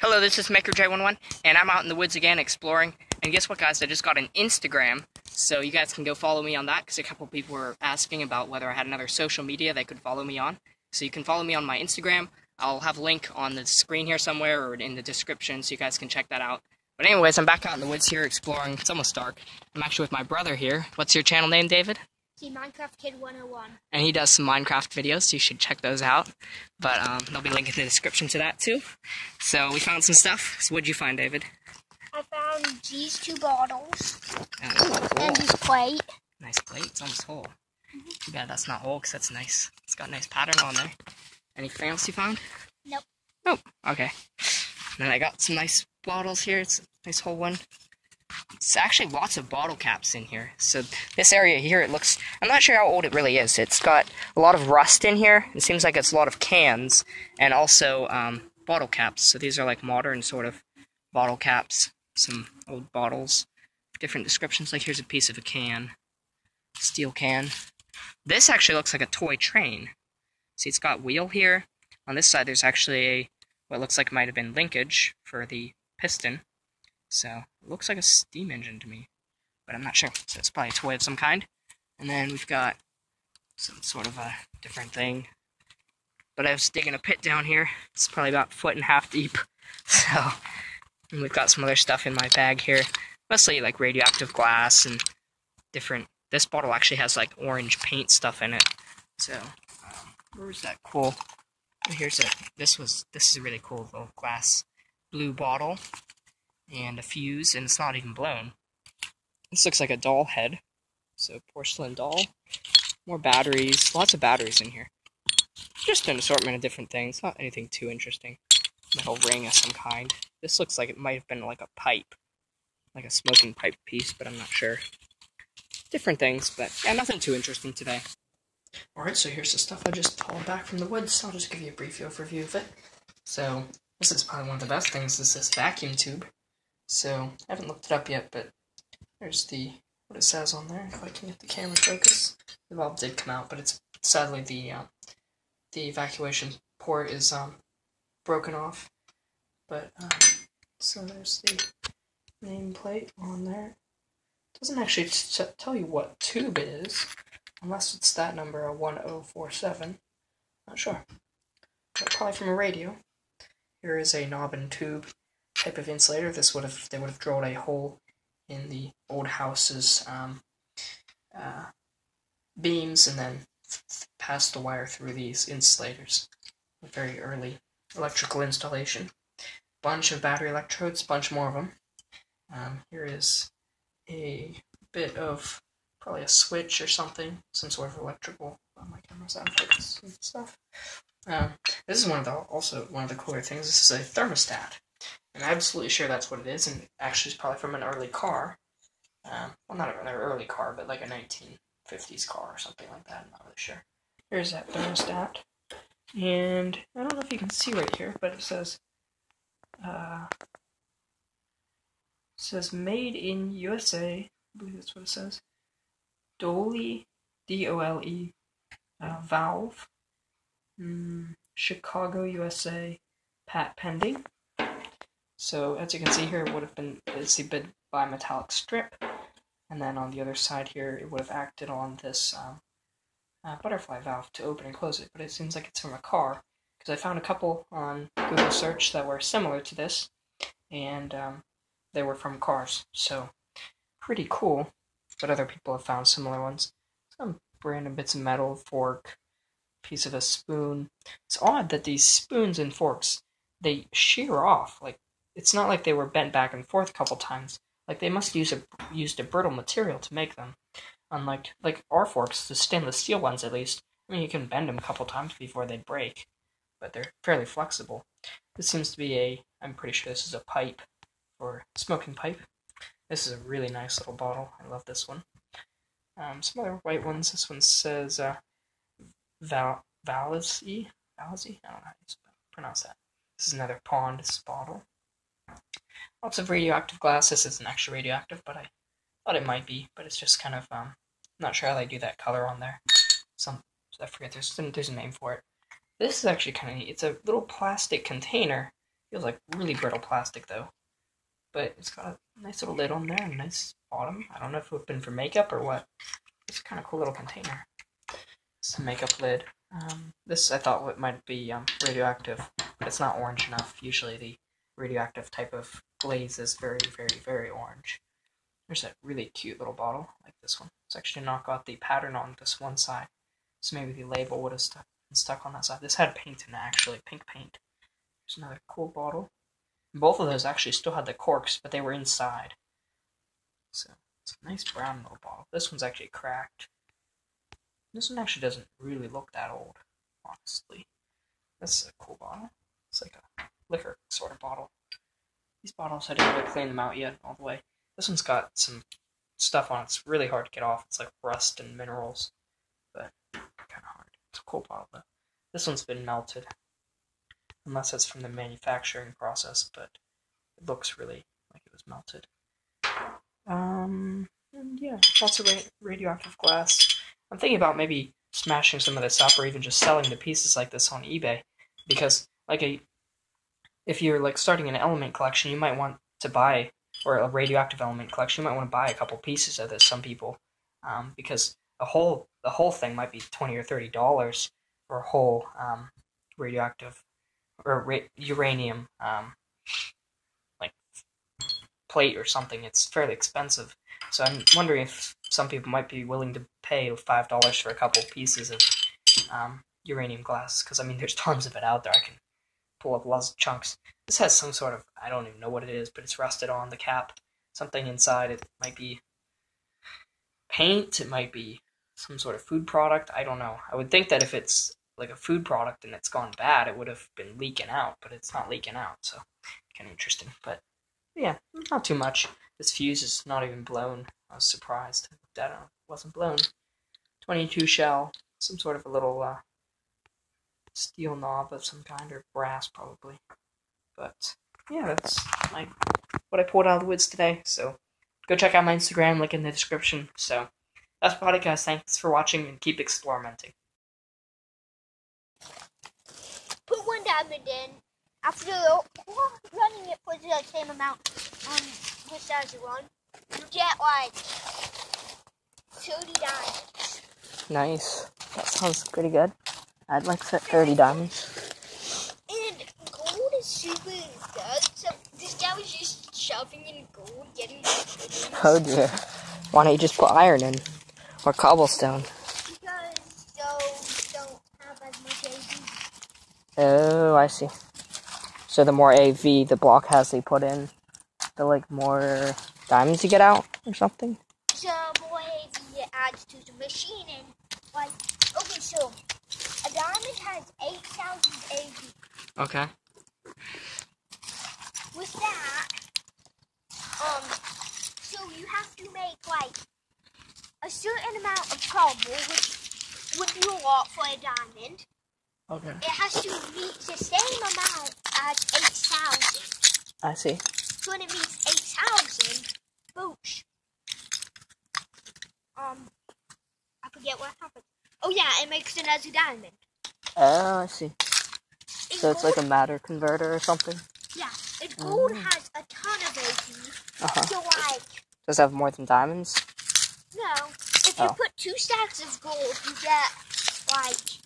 Hello, this is MakerJ11, and I'm out in the woods again exploring. And guess what, guys? I just got an Instagram, so you guys can go follow me on that, because a couple people were asking about whether I had another social media they could follow me on. So you can follow me on my Instagram. I'll have a link on the screen here somewhere, or in the description, so you guys can check that out. But anyways, I'm back out in the woods here exploring. It's almost dark. I'm actually with my brother here. What's your channel name, David? Minecraft Kid 101. And he does some Minecraft videos, so you should check those out. But there'll be a link in the description to that too. So we found some stuff. So what'd you find, David? I found these two bottles. Cool. And this plate. Nice plate. It's almost whole. Too bad that's not whole, because that's nice. It's got a nice pattern on there. Anything else you found? Nope. Oh, okay. And then I got some nice bottles here. It's a nice whole one. It's actually lots of bottle caps in here. So this area here, it looks, I'm not sure how old it really is. It's got a lot of rust in here. It seems like it's a lot of cans and also bottle caps. So these are like modern sort of bottle caps. Some old bottles. Different descriptions. Like here's a piece of a can. Steel can. This actually looks like a toy train. See, it's got wheel here. On this side, there's actually a, what looks like it might have been linkage for the piston. So, it looks like a steam engine to me, but I'm not sure. So it's probably a toy of some kind. And then we've got some sort of a different thing. But I was digging a pit down here. It's probably about 1.5 feet deep. So, and we've got some other stuff in my bag here. Mostly like radioactive glass and different. This bottle actually has like orange paint stuff in it. So, where's that cool? Here's a, this is a really cool little glass blue bottle. And a fuse, and it's not even blown. This looks like a doll head. So, porcelain doll. More batteries. Lots of batteries in here. Just an assortment of different things. Not anything too interesting. Metal ring of some kind. This looks like it might have been like a pipe. Like a smoking pipe piece, but I'm not sure. Different things, but yeah, nothing too interesting today. Alright, so here's the stuff I just hauled back from the woods. I'll just give you a brief overview of it. So, this is probably one of the best things, is this vacuum tube. So, I haven't looked it up yet, but there's what it says on there, if I can get the camera focus. The valve did come out, but it's sadly the evacuation port is broken off. But, so there's the nameplate on there. It doesn't actually tell you what tube it is, unless it's that number, 1047. Not sure. But probably from a radio. Here is a knob and tube type of insulator. They would have drilled a hole in the old house's beams and then passed the wire through these insulators. A very early electrical installation. Bunch of battery electrodes, bunch more of them. Here is a bit of probably a switch or something, some sort of electrical. Oh, my camera's out of focus and stuff. This is also one of the cooler things. This is a thermostat. I'm absolutely sure that's what it is, and actually it's probably from an early car. Well, not an early car, but like a 1950s car or something like that. I'm not really sure. Here's that thermostat. And I don't know if you can see right here, but it says made in USA. I believe that's what it says. Dole, D-O-L-E, valve. Chicago, USA, pat pending. So, as you can see here, it would have been, it's a bimetallic strip, and then on the other side here, it would have acted on this butterfly valve to open and close it, but it seems like it's from a car, because I found a couple on Google search that were similar to this, and they were from cars, so pretty cool, but other people have found similar ones. Some random bits of metal, fork, piece of a spoon. It's odd that these spoons and forks, they shear off. Like, it's not like they were bent back and forth a couple times. Like, they must use used a brittle material to make them. Unlike our forks, the stainless steel ones at least. I mean, you can bend them a couple times before they break, but they're fairly flexible. This seems to be I'm pretty sure this is a pipe, or smoking pipe. This is a really nice little bottle. I love this one. Some other white ones. This one says Valizy? I don't know how to pronounce that. This is another Pond's bottle. Lots of radioactive glass. This isn't actually radioactive, but I thought it might be. But it's just kind of, not sure how they do that color on there. I forget, there's a name for it. This is actually kind of neat. It's a little plastic container. Feels like really brittle plastic though. But it's got a nice little lid on there and a nice bottom. I don't know if it would have been for makeup or what. It's a kind of cool little container. It's a makeup lid. This I thought might be radioactive, but it's not orange enough. Usually the radioactive type of glaze is very, very, very orange. There's a really cute little bottle, like this one. It's actually not got the pattern on this one side, so maybe the label would have been stuck on that side. This had paint in it, actually, pink paint. There's another cool bottle. Both of those actually still had the corks, but they were inside. So, it's a nice brown little bottle. This one's actually cracked. This one actually doesn't really look that old, honestly. This is a cool bottle. It's like a liquor sort of bottle. These bottles, I didn't really clean them out yet all the way. This one's got some stuff on it. It's really hard to get off. It's like rust and minerals, but kind of hard. It's a cool bottle, though. This one's been melted, unless it's from the manufacturing process, but it looks really like it was melted. And yeah, lots of radioactive glass. I'm thinking about maybe smashing some of this up or even just selling the pieces like this on eBay, because if you're like starting an element collection, you might want to buy, or a radioactive element collection, you might want to buy a couple pieces of this. Some people, because the whole thing might be $20 or $30 for a whole radioactive or uranium like plate or something. It's fairly expensive, so I'm wondering if some people might be willing to pay $5 for a couple pieces of uranium glass, because I mean there's tons of it out there. I can pull up lots of chunks. This has some sort of, I don't even know what it is, but it's rusted on the cap. Something inside. It might be paint, it might be some sort of food product, I don't know. I would think that if it's like a food product and it's gone bad, it would have been leaking out, but it's not leaking out, so kind of interesting. But yeah, not too much. This fuse is not even blown. I was surprised that it wasn't blown. 22 shell, some sort of a little steel knob of some kind, or brass probably. But yeah, that's what I pulled out of the woods today. So go check out my Instagram, link in the description. So that's about it, guys. Thanks for watching, and keep experimenting. Put one diamond in. After running it for the same amount this as you run, you get like 30 diamonds. Nice. That sounds pretty good. I'd like to set 30 diamonds. And gold is super good. So this guy was just shoving in gold, getting diamonds. Oh dear. Why don't you just put iron in? Or cobblestone? Because those don't have as much AV. Oh, I see. So the more AV the block has they put in, the like more diamonds you get out or something? So more AV it adds to the machine, and like, okay, so a diamond has 8,000 AV. Okay. With that, so you have to make like a certain amount of cobble, which would be a lot for a diamond. Okay. It has to meet the same amount as 8,000. I see. So when it meets 8,000, boosh. I forget what happened. Oh yeah, it makes another diamond. Oh, I see. So it's like a matter converter or something? Yeah, and gold has a ton of AV. So like... Does it have more than diamonds? No. If you put 2 stacks of gold, you get like